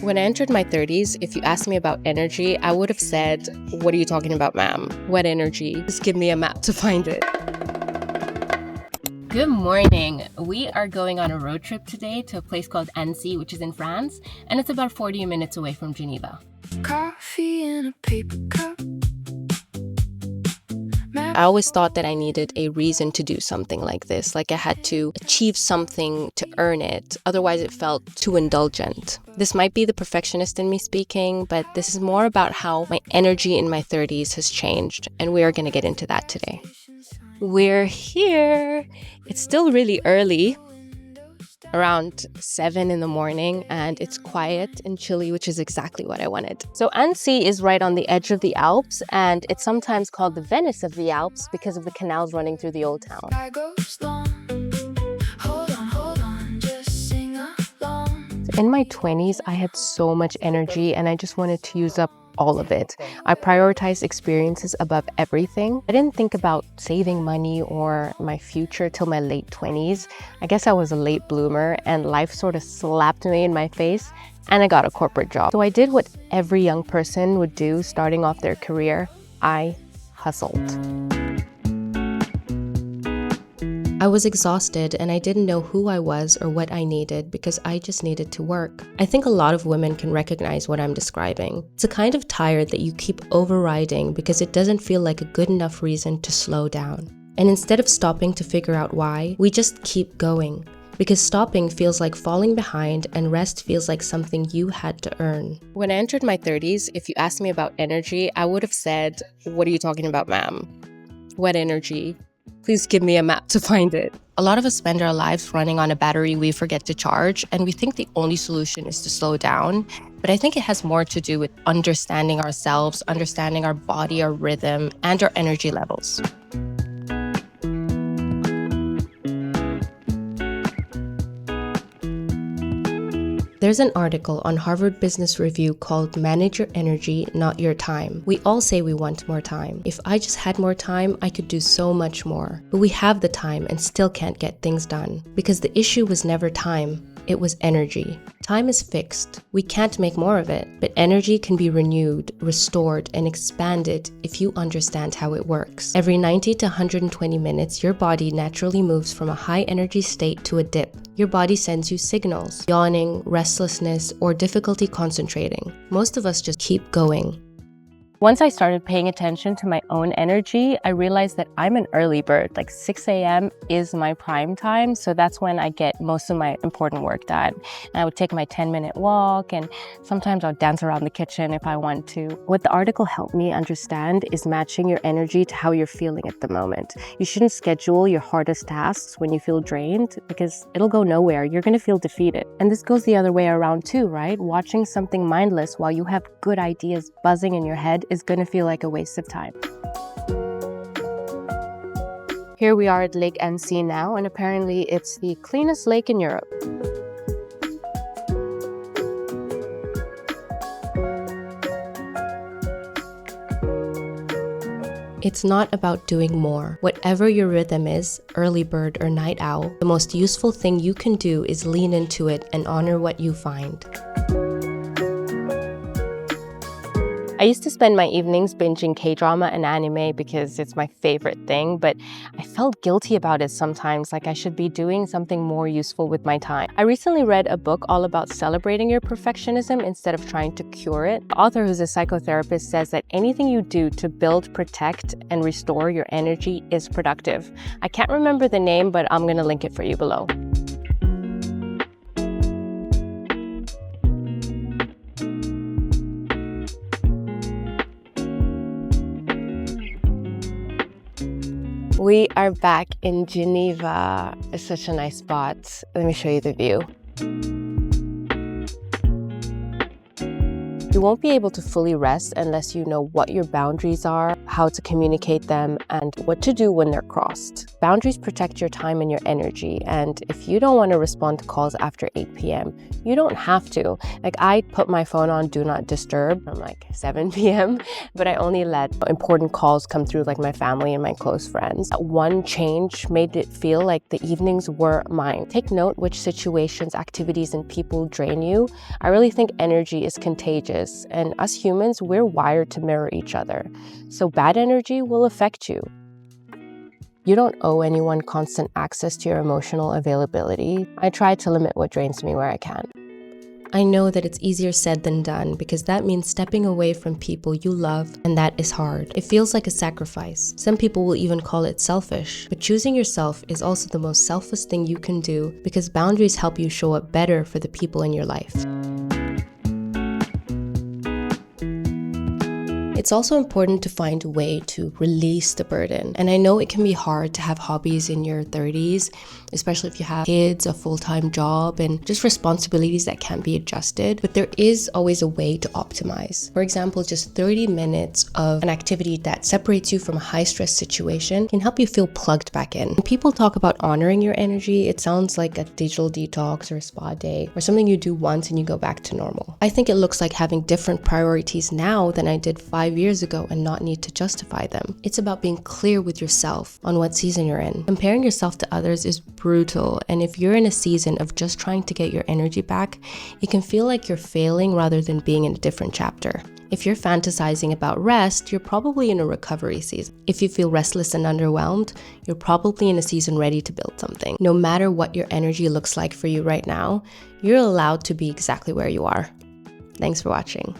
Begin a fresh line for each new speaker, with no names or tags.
When I entered my 30s, if you asked me about energy, I would have said, "What are you talking about, ma'am? What energy? Just give me a map to find it." Good morning. We are going on a road trip today to a place called Annecy, which is in France, and it's about 40 minutes away from Geneva.
Coffee in a paper cup.
I always thought that I needed a reason to do something like this, like I had to achieve something to earn it. Otherwise, it felt too indulgent. This might be the perfectionist in me speaking, but this is more about how my energy in my 30s has changed, and we are going to get into that today. We're here. It's still really early, around 7 in the morning, and it's quiet and chilly, which is exactly what I wanted. So Annecy is right on the edge of the Alps, and it's sometimes called the Venice of the Alps because of the canals running through the old town. In my 20s, I had so much energy and I just wanted to use up all of it. I prioritized experiences above everything. I didn't think about saving money or my future till my late 20s. I guess I was a late bloomer and life sort of slapped me in my face and I got a corporate job. So I did what every young person would do starting off their career. I hustled. I was exhausted and I didn't know who I was or what I needed because I just needed to work. I think a lot of women can recognize what I'm describing. It's a kind of tired that you keep overriding because it doesn't feel like a good enough reason to slow down. And instead of stopping to figure out why, we just keep going. Because stopping feels like falling behind and rest feels like something you had to earn. When I entered my 30s, if you asked me about energy, I would have said, "What are you talking about, ma'am? What energy? Please give me a map to find it." A lot of us spend our lives running on a battery we forget to charge, and we think the only solution is to slow down. But I think it has more to do with understanding ourselves, understanding our body, our rhythm, and our energy levels. There's an article on Harvard Business Review called "Manage Your Energy, Not Your Time." We all say we want more time. If I just had more time, I could do so much more. But we have the time and still can't get things done. Because the issue was never time, it was energy. Time is fixed. We can't make more of it. But energy can be renewed, restored, and expanded if you understand how it works. Every 90 to 120 minutes, your body naturally moves from a high energy state to a dip. Your body sends you signals, yawning, restlessness, or difficulty concentrating. Most of us just keep going. Once I started paying attention to my own energy, I realized that I'm an early bird. Like 6 a.m. is my prime time, so that's when I get most of my important work done. And I would take my 10-minute walk, and sometimes I'll dance around the kitchen if I want to. What the article helped me understand is matching your energy to how you're feeling at the moment. You shouldn't schedule your hardest tasks when you feel drained because it'll go nowhere. You're gonna feel defeated. And this goes the other way around too, right? Watching something mindless while you have good ideas buzzing in your head is going to feel like a waste of time. Here we are at Lake Annecy now, and apparently it's the cleanest lake in Europe. It's not about doing more. Whatever your rhythm is, early bird or night owl, the most useful thing you can do is lean into it and honor what you find. I used to spend my evenings binging K-drama and anime because it's my favorite thing, but I felt guilty about it sometimes, like I should be doing something more useful with my time. I recently read a book all about celebrating your perfectionism instead of trying to cure it. The author, who's a psychotherapist, says that anything you do to build, protect, and restore your energy is productive. I can't remember the name, but I'm gonna link it for you below. We are back in Geneva. It's such a nice spot. Let me show you the view. You won't be able to fully rest unless you know what your boundaries are, how to communicate them, and what to do when they're crossed. Boundaries protect your time and your energy, and if you don't want to respond to calls after 8 p.m., you don't have to. Like, I put my phone on Do Not Disturb from like 7 p.m., but I only let important calls come through, like my family and my close friends. One change made it feel like the evenings were mine. Take note which situations, activities, and people drain you. I really think energy is contagious, and us humans, we're wired to mirror each other. So bad energy will affect you. You don't owe anyone constant access to your emotional availability. I try to limit what drains me where I can. I know that it's easier said than done because that means stepping away from people you love, and that is hard. It feels like a sacrifice. Some people will even call it selfish, but choosing yourself is also the most selfless thing you can do because boundaries help you show up better for the people in your life. It's also important to find a way to release the burden. And I know it can be hard to have hobbies in your 30s, especially if you have kids, a full-time job, and just responsibilities that can't be adjusted. But there is always a way to optimize. For example, just 30 minutes of an activity that separates you from a high-stress situation can help you feel plugged back in. When people talk about honoring your energy, it sounds like a digital detox or a spa day, or something you do once and you go back to normal. I think it looks like having different priorities now than I did 5 years ago and not need to justify them. It's about being clear with yourself on what season you're in. Comparing yourself to others is brutal, and if you're in a season of just trying to get your energy back, it can feel like you're failing rather than being in a different chapter. If you're fantasizing about rest, you're probably in a recovery season. If you feel restless and underwhelmed, you're probably in a season ready to build something. No matter what your energy looks like for you right now, you're allowed to be exactly where you are. Thanks for watching.